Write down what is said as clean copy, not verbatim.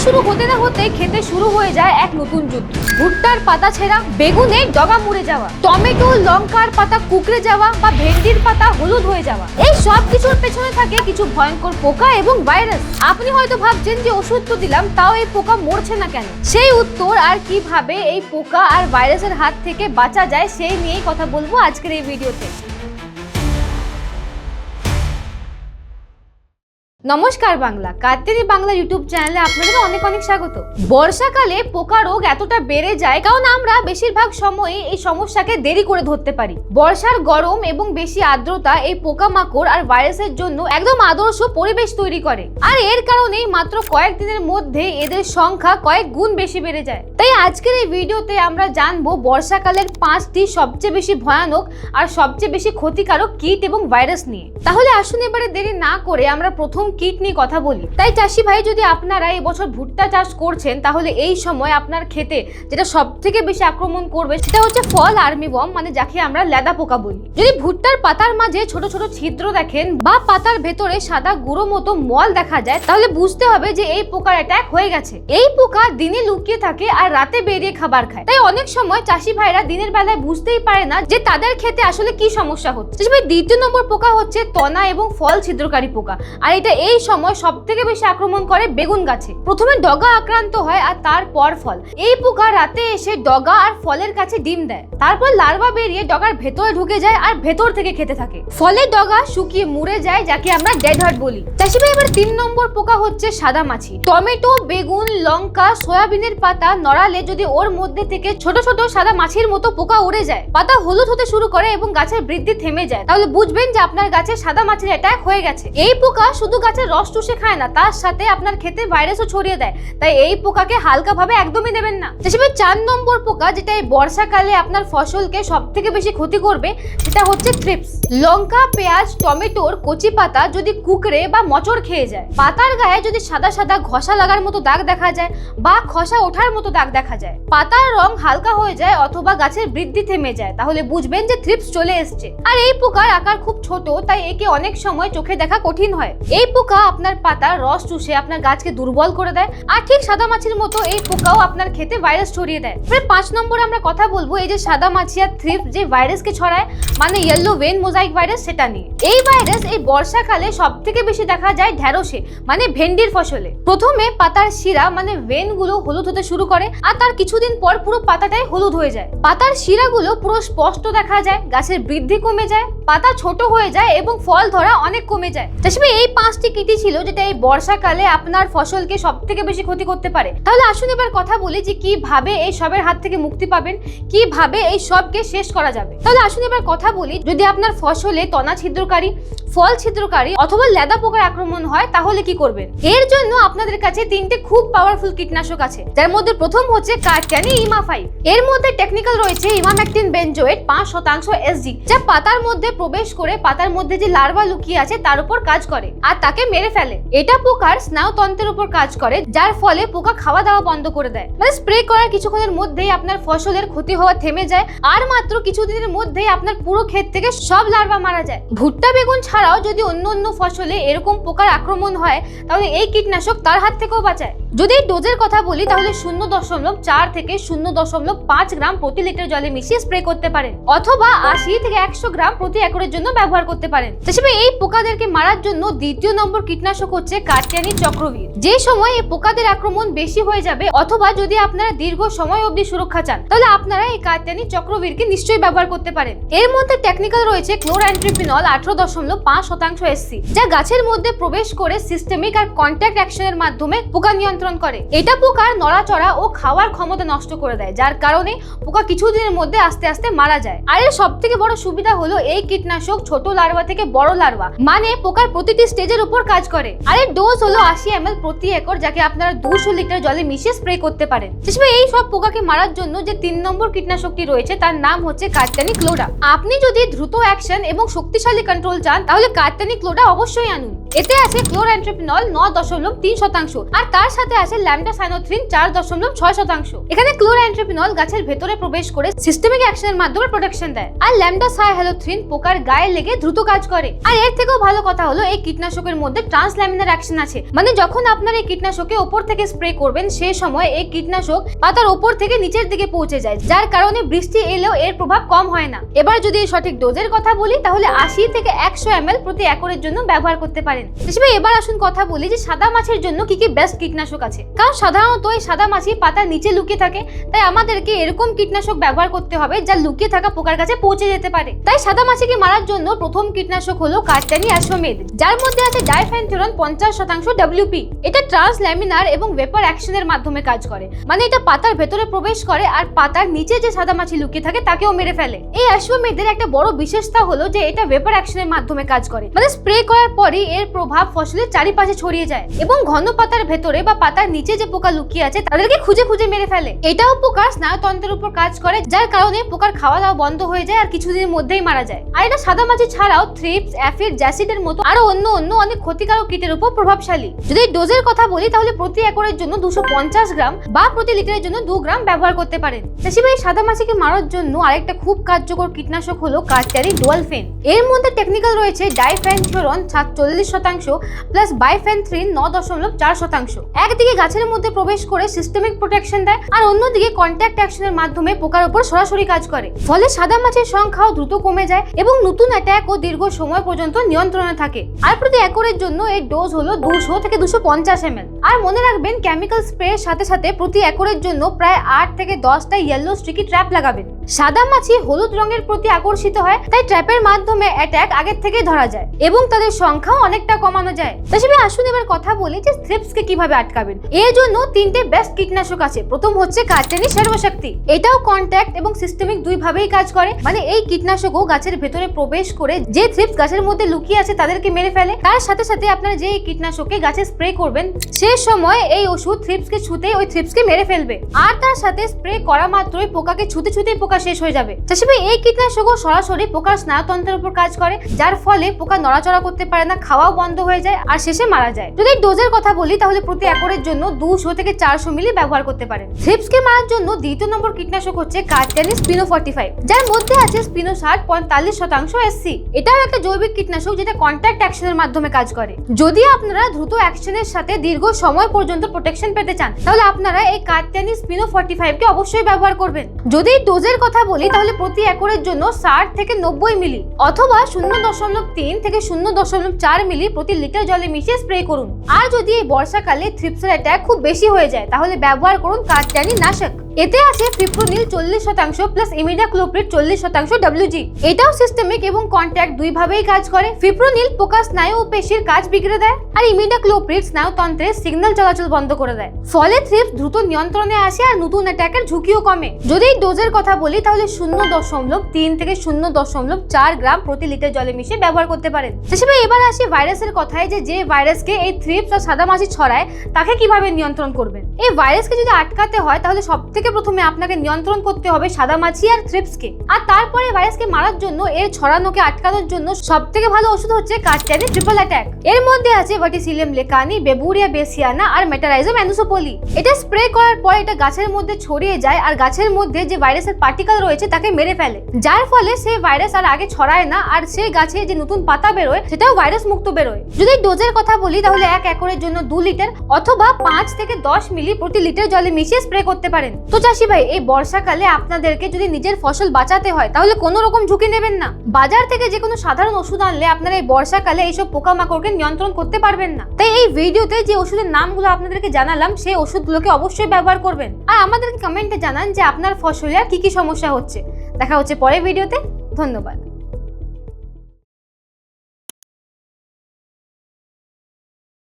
শুরু হতে না হতে খেতে শুরু হয়ে যায় এক নতুন যুদ্ধ। ভুট্টার পাতা ছেঁড়া, বেগুনের ডগা মুড়ে যাওয়া, টমেটো লঙ্কার পাতা কুকড়ে যাওয়া বা ভেন্ডির পাতা হলুদ হয়ে যাওয়া, এই সব কিছুর পেছনে থাকে কিছু ভয়ঙ্কর পোকা এবং ভাইরাস। আপনি হয়তো ভাবছেন যে ওষুধ তো দিলাম, তাও এই পোকা মরছে না কেন? সেই উত্তর আর কিভাবে এই পোকা আর ভাইরাসের হাত থেকে বাঁচা যায় সেই নিয়েই কথা বলবো আজকের এই ভিডিওতে। নমস্কার বাংলা, কাতেরি বাংলা ইউটিউব চ্যানেলে আপনাদের অনেক অনেক স্বাগত। বর্ষাকালে পোকা রোগ এতটা বেড়ে যায় কারণ আমরা বেশিরভাগ সময়ে এই সমস্যাকে দেরি করে ধরতে পারি। বর্ষার গরম এবং বেশি আর্দ্রতা এই পোকামাকড় আর ভাইরাসের জন্য একদম আদর্শ পরিবেশ তৈরি করে, আর এর কারণেই মাত্র কয়েকদিনের মধ্যে এদের সংখ্যা কয়েক গুণ বেশি বেড়ে যায়। তাই আজকের এই ভিডিওতে আমরা জানবো বর্ষাকালের 5টি সবচেয়ে বেশি ভয়ানক আর সবচেয়ে বেশি ক্ষতিকারক কীট এবং ভাইরাস নিয়ে। তাহলে আসুন এবারে দেরি না করে আমরা প্রথম কীট নিয়ে কথা বলি। তাই চাষি ভাই, যদি আপনারা এই বছর ভুট্টা চাষ করছেন তাহলে এই সময় আপনার ক্ষেতে যেটা সব থেকে বেশি আক্রমণ করবে সেটা হচ্ছে ফল আর্মিওয়ার্ম, মানে যাকে আমরা লেদা পোকা বলি। যদি ভুট্টার পাতার মাঝে ছোট ছোট ছিদ্র দেখেন বা পাতার ভেতরে সাদা গুঁড়ো মতো মল দেখা যায় তাহলে বুঝতে হবে যে এই পোকার অ্যাটাক হয়ে গেছে। এই পোকা দিনে লুকিয়ে থাকে আর রাতে বেরিয়ে খাবার খায়। তাই অনেক সময় চাষি ভাইরা দিনের বেলায় বুঝতেই পারে না যে তাদের ক্ষেতে আসলে কি সমস্যা হচ্ছে। দ্বিতীয় নম্বর পোকা হচ্ছে তনা এবং ফল ছিদ্রকারী পোকা, আর এটা এই সময় সব থেকে বেশি আক্রমণ করে বেগুন গাছে। প্রথমে ডগা আক্রান্ত হয় আর তারপর ফল। এই পোকা রাতে এসে ডগা আর ফলের কাছে ডিম দেয়, তারপর লার্ভা বেরিয়ে ডগার ভেতরে ঢুকে যায় আর ভেতর থেকে খেতে থাকে। ফলের ডগা শুকিয়ে মুড়ে যায়, যাকে আমরা ডেড হার্ট বলি। চাষি ভাই, এবার 3 নম্বর পোকা হচ্ছে সাদা মাছি। টমেটো, বেগুন, লঙ্কা, সয়াবিনের পাতা নড়ালে যদি ওর মধ্যে থেকে ছোট ছোট সাদা মাছির মতো পোকা উড়ে যায়, পাতা হলুদ হতে শুরু করে এবং গাছের বৃদ্ধি থেমে যায়, তাহলে বুঝবেন যে আপনার গাছে সাদা মাছির অ্যাটাক হয়ে গেছে। এই পোকা শুধু গাছের রস চুষে খায় না, তার সাথে আপনার ক্ষেতে ভাইরাসও ছড়িয়ে দেয়। তাই এই পোকাকে হালকা ভাবে একদমই দেবেন না। হিসেবে 4 নম্বর পোকা, যেটা এই বর্ষাকালে আপনার ফসলকে সব থেকে বেশি ক্ষতি করবে, সেটা হচ্ছে থ্রিপস। লঙ্কা, পেঁয়াজ, টমেটোর কচি পাতা যদি কুকড়ে বা মোচড় খেয়ে যায়, পাতার গায়ে যদি সাদা সাদা ঘষা লাগার মতো দাগ দেখা যায় বা খসা ওঠার মতো দাগ দেখা যায়, পাতার রং হালকা হয়ে যায় অথবা গাছের বৃদ্ধি থেমে যায়, তাহলে বুঝবেন যে থ্রিপস চলে এসছে। আর এই পোকার আকার খুব ছোট, তাই একে অনেক সময় চোখে দেখা কঠিন হয়। এই পোকা আপনার পাতার রস চুষে আপনার গাছকে দুর্বল করে দেয়, আর ঠিক সাদা মাছির মতো এই পোকাও আপনার ক্ষেতে ভাইরাস ছড়িয়ে দেয়। 5 নম্বরে আমরা কথা বলবো এই যে সাদা মাছি আর থ্রিপস যে ভাইরাসকে ছড়ায়, মানে ইয়েলো ভেন মোজাইক ভাইরাস, সেটা নিয়ে। এই ভাইরাস এই বর্ষাকালে সব থেকে বেশি দেখা যায় ঢেঁড়সে, মানে ভেন্ডির ফসলে। প্রথমে পাতার শিরা মানে ভেন গুলো হলুদ হতে শুরু করে আর তার কিছুদিন পর পুরো পাতাটাই হলুদ হয়ে যায়। পাতার শিরাগুলো পুরো স্পষ্ট দেখা যায়, গাছের বৃদ্ধি কমে যায়, পাতা ছোট হয়ে যায় এবং ফল ধরা অনেক কমে যায়। এই 5টি কীটই ছিল যেটা এই বর্ষাকালে আপনার ফসলকে সব থেকে বেশি ক্ষতি করতে পারে। তাহলে আসুন এবার কথা বলি যে কিভাবে এই সবের হাত থেকে মুক্তি পাবেন, কিভাবে এই সবকে শেষ করা যাবে। তাহলে আসুন এবার কথা বলি, যদি আপনার ফসলে তনা ছিদ্রকারী, ফল ছিদ্রকারী অথবা লেদা পোকার আক্রমণ হয় তাহলে কি করবেন? এর জন্য আপনাদের কাছে 3টে খুব পাওয়ারফুল কীটনাশক আছে, যার মধ্যে প্রথম হচ্ছে কার্টিয়ানি ইমা5। এর মধ্যে টেকনিক্যাল রয়েছে ইমামেকটিন বেনজোয়েট 5% SG, যা পাতার মধ্যে প্রবেশ করে পাতার মধ্যে যে লার্ভা লুকিয়ে আছে তার উপর কাজ করে আর তাকে মেরে ফেলে। এটা পোকার স্নায়ুতন্ত্রের উপর কাজ করে, যার ফলে পোকা খাওয়া দাওয়া বন্ধ করে দেয়। মানে স্প্রে করার কিছুক্ষণের মধ্যেই আপনার ফসলের ক্ষতি হওয়া থেমে যায়, আর মাত্র কিছুদিনের মধ্যেই আপনার পুরো ক্ষেত থেকে সব লার্ভা মারা যায়। ভুট্টা, বেগুন ছাড়াও যদি অন্য ফসলে এরকম পোকার আক্রমণ হয় তাহলে এই কীটনাশক তার হাত থেকেও বাঁচায়। যদি ডোজের কথা বলি তাহলে 0.4 থেকে 0.5 গ্রাম প্রতি লিটার জলে মিশিয়ে স্প্রে করতে পারেন, অথবা 80 থেকে 100 গ্রাম প্রতি একরের জন্য ব্যবহার করতে পারেন। হিসেবে এই পোকাদেরকে মারার জন্য 2য় নম্বর কীটনাশক হচ্ছে কার্টিয়ানি চক্রবীর। যে সময় এই পোকাদের আক্রমণ বেশি হয়ে যাবে অথবা যদি আপনারা দীর্ঘ সময় অবধি সুরক্ষা চান তাহলে আপনারা এই কার্টিয়ানি চক্রবীরকে নিশ্চয়ই ব্যবহার করতে পারেন। এর মধ্যে টেকনিক্যাল রয়েছে ক্লোরঅ্যান্ট্রিপিনল 18.5% SC, যা গাছের মধ্যে প্রবেশ করে সিস্টেমিক আর কন্ট্যাক্ট অ্যাকশনের মাধ্যমে পোকা নিয়ন্ত্রণ করে। এটা পোকার নড়াচড়া ও খাওয়ার ক্ষমতা নষ্ট করে দেয়, যার কারণে পোকা কিছুদিনের মধ্যে আস্তে আস্তে মারা যায়। আর এর সব থেকে বড় সুবিধা হলো এই কীটনাশক ছোট লার্ভা থেকে বড় লার্ভা মানে পোকার প্রতিটি স্টেজের উপর কাজ করে। আর এর ডোজ হলো 80 ml প্রতি একর, যাকে আপনারা 200 লিটার জলে মিশিয়ে স্প্রে করতে পারেন। এই সব পোকাকে মারার জন্য যে 3 নম্বর কীটনাশকটি রয়েছে তার নাম হচ্ছে কার্টিয়ানি ক্লোডা। আপনি যদি দ্রুত অ্যাকশন এবং শক্তিশালী কন্ট্রোল চান তাহলে কার্টিয়ানি ক্লোডা অবশ্যই আনুন। এতে আছে ক্লোরঅ্যান্ট্রিপিনল 9.3%, আর তার সাথে সাথে আছে ল্যামডা সাইনোথ্রিন 4.6%। এখানে ক্লোরএন্ট্রোপিনল গাছের ভেতরে প্রবেশ করে সিস্টেমিক অ্যাকশনের মাধ্যমে প্রোটেকশন দেয়। আর ল্যামডা সাইহ্যালোথ্রিন পোকার গায়ে লেগে দ্রুত কাজ করে। আর এর থেকেও ভালো কথা হলো এই কীটনাশকের মধ্যে ট্রান্সল্যামিনার অ্যাকশন আছে, মানে যখন আপনারা এই কীটনাশকে উপর থেকে স্প্রে করবেন সেই সময় এই কীটনাশক পাতার উপর থেকে নিচের দিকে পৌঁছে যায়, যার কারণে বৃষ্টি এলেও এর প্রভাব কম হয় না। এবার যদি সঠিক ডোজের কথা বলি তাহলে 80 থেকে 100 ml প্রতি একরের জন্য ব্যবহার করতে পারেন। হিসেবে এবার আসুন কথা বলি যে সাদা মাছির জন্য কি কি বেস্ট কীটনাশক আছে। কারণ সাধারণত এই সাদা মাছি পাতার নিচে লুকিয়ে থাকে, তাই আমাদেরকে এরকম কীটনাশক ব্যবহার করতে হবে যা লুকিয়ে থাকা পোকার কাছে পৌঁছে যেতে পারে। তাই সাদা মাছিকে মারার জন্য প্রথম কীটনাশক হলো কার্টানি অ্যাশোমেড, যার মধ্যে আছে ডাইফেনথুরন 50% WP। এটা ট্রান্সল্যামিনার এবং ভেপার অ্যাকশনের মাধ্যমে কাজ করে, মানে এটা পাতার ভেতরে প্রবেশ করে আর পাতার নিচে যে সাদা মাছি লুকিয়ে থাকে তাকেও মেরে ফেলে। এই অ্যাশোমেডের একটা বড় বিশেষতা হলো যে এটা ভেপার অ্যাকশনের মাধ্যমে কাজ করে, মানে স্প্রে করার পরই এর প্রভাব ফসলের চারিপাশে ছড়িয়ে যায় এবং ঘন পাতার ভেতরে বা পাতার নিচে যে পোকা লুকিয়ে আছে তাদেরকে খুঁজে খুঁজে মেরে ফেলে। এটাও পোকার স্নায়ুতন্ত্রের উপর কাজ করে, যার কারণে পোকার খাওয়া দাওয়া বন্ধ হয়ে যায় আর কিছুদিনের মধ্যেই মারা যায়। আর এটা সাদা মাছি ছাড়াও থ্রিপস, অ্যাফিড, জ্যাসিডের মতো আরো অন্য অনেক ক্ষতিকারক কীটের উপর প্রভাবশালী। যদি ডোজের কথা বলি তাহলে প্রতি একরের জন্য 250 গ্রাম বা প্রতি লিটারের জন্য 2 গ্রাম ব্যবহার করতে পারেন। চাষিভাই সাদা মাছিকে মারার জন্য আরেকটা খুব কার্যকর কীটনাশক হলো কার্টারি ডুয়ালফেন। এর মধ্যে টেকনিক্যাল রয়েছে ডাইফেনথুরন 40% প্লাস বাইফেনথ্রিন 9.4%। একদিকে গাছের মধ্যে প্রবেশ করে সিস্টেমিক প্রোটেকশন দেয় আর অন্যদিকে কন্ট্যাক্ট অ্যাকশনের মাধ্যমে পোকার উপর সরাসরি কাজ করে। ফলে সাদা মাছির সংখ্যাও দ্রুত কমে যায় এবং নতুন অ্যাটাক ও দীর্ঘ সময় পর্যন্ত নিয়ন্ত্রণে থাকে। আর প্রতি একরের জন্য এর ডোজ হলো 200 থেকে 250 ml। আর মনে রাখবেন কেমিক্যাল স্প্রের সাথে সাথে প্রতি একরের জন্য প্রায় 8 থেকে 10টা ইয়েলো স্টিকি ট্র্যাপ লাগাবেন। সাদা মাছি হলুদ রঙের প্রতি আকর্ষিত হয়, তাই ট্র্যাপের মাধ্যমে অ্যাটাক আগের থেকে ধরা যায় এবং তাদের সংখ্যাও অনেকটা কমানো যায়। তাছাড়া আসুন এবার কথা বলি যে থ্রিপসকে কিভাবে আটকাবেন। এর জন্য 3টে বেস্ট কীটনাশক আছে। প্রথম হচ্ছে কার্টানি সর্বশক্তি। এটাও কন্ট্যাক্ট এবং সিস্টেমিক দুই ভাবেই কাজ করে, মানে এই কীটনাশকও গাছের ভেতরে প্রবেশ করে যে থ্রিপস গাছের মধ্যে লুকিয়ে আছে তাদেরকে মেরে ফেলে। তার সাথে সাথে আপনারা যে এই কীটনাশককে গাছে স্প্রে করবেন সেই সময় এই ওষুধ থ্রিপসকে ছুঁতে ওই থ্রিপসকে মেরে ফেলবে আর তার সাথে স্প্রে করা মাত্রই পোকাকে ছুঁতে ছুঁতেই পোকা শেষ হয়ে যাবে। চাষিভাই এই কীটনাশকও সরাসরি পোকার স্নায়ুতন্ত্রের উপর কাজ করে, যার ফলে পোকা নড়াচড়া করতে পারে না, খাওয়াও বন্ধ হয়ে যায় আর শেষে মারা যায়। যদি ডোজের কথা বলি তাহলে প্রতি একরের জন্য 200 থেকে 400 মিলি ব্যবহার করতে পারেন। থ্রিপসকে মারার জন্য দ্বিতীয় নম্বর কীটনাশক হচ্ছে কার্টানি স্পিনো 45, যার মধ্যে আছে স্পিনোসাট 45% SC। এটাও একটা জৈবিক কীটনাশক যেটা কন্ট্যাক্ট অ্যাকশনের মাধ্যমে কাজ করে। যদি আপনারা দ্রুত অ্যাকশনের সাথে দীর্ঘ সময় পর্যন্ত প্রোটেকশন পেতে চান তাহলে আপনারা এই কার্টানি স্পিনো 45 কে অবশ্যই ব্যবহার করবেন। যদি ডোজের কথা বলি তাহলে প্রতি একরের জন্য 60 থেকে 90 মিলি অথবা 0.3 থেকে 0.4 মিলি প্রতি লিটার জলে মিশিয়ে স্প্রে করুন। আর যদি এই বর্ষাকালে থ্রিপসের অ্যাটাক খুব বেশি হয়ে যায় তাহলে ব্যবহার করুন কার্টানি নাশক। এতে আছে ফিপ্রোনিল 40% প্লাস ইমিডাক্লোপ্রিড 40% WG। এটাও সিস্টেমিক এবং কন্ট্যাক্ট দুই ভাবেই কাজ করে। ফিপ্রোনিল পোকা স্নায়ু ও পেশির কাজ বিগড়ে দেয় আর ইমিডাক্লোপ্রিড স্নায়ুতন্ত্রের সিগন্যাল চলাচল বন্ধ করে দেয়। ফলে থ্রিপস দ্রুত নিয়ন্ত্রণে আসে আর নতুন অ্যাটাকের ঝুঁকিও কমে। যদি ডোজের কথা বলি তাহলে 0.3 থেকে 0.4 গ্রাম প্রতি লিটার জলে মিশিয়ে ব্যবহার করতে পারেন। সেসবে এবার আসি ভাইরাসের কথায়, যে ভাইরাসকে এই থ্রিপস আর সাদা মাছি ছড়ায় তাকে কিভাবে নিয়ন্ত্রণ করবেন। এই ভাইরাসকে যদি আটকাতে হয় তাহলে সবথেকে প্রথমে আপনাকে নিয়ন্ত্রণ করতে হবে সাদা মাছি আর থ্রিপসকে, আর তারপরে ভাইরাসকে মারার জন্য এর ছড়ানোকে আটকানোর জন্য সবথেকে ভালো ওষুধ হচ্ছে কার্টানি ট্রিপল অ্যাটাক। এর মধ্যে আছে ভার্টিসিলিয়াম লেকানি, বেবুরিয়া বেসিয়ানা আর মেটারাইজম অ্যানুসোপলি। এটা স্প্রে করার পর এটা গাছের মধ্যে ছড়িয়ে যায় আর গাছের মধ্যে যে ভাইরাসের পার্টিকেল রয়েছে তাকে মেরে ফেলে, যার ফলে সেই ভাইরাস আর আগে ছড়ায় না আর সেই গাছে যে নতুন পাতা বেরোয় সেটাও ভাইরাস মুক্ত বেরোয়। যদি ডোজের কথা বলি তাহলে 1 একরের জন্য 2 লিটার অথবা 5 থেকে 10 মিলি প্রতি লিটার জলে মিশিয়ে স্প্রে করতে পারেন। তো চাষি ভাই এই বর্ষাকালে আপনাদেরকে যদি নিজের ফসল বাঁচাতে হয় তাহলে কোনো রকম ঝুঁকি নেবেন না। বাজার থেকে যে কোনো সাধারণ ওষুধ আনলে আপনারা এই বর্ষাকালে এইসব পোকামাকড়কে নিয়ন্ত্রণ করতে পারবেন না। তাই এই ভিডিওতে যে ওষুধের নামগুলো আপনাদেরকে জানালাম সেই ওষুধগুলোকে অবশ্যই ব্যবহার করবেন আর আমাদেরকে কমেন্টে জানান যে আপনার ফসলে আর কি কি সমস্যা হচ্ছে। দেখা হচ্ছে পরের ভিডিওতে। ধন্যবাদ।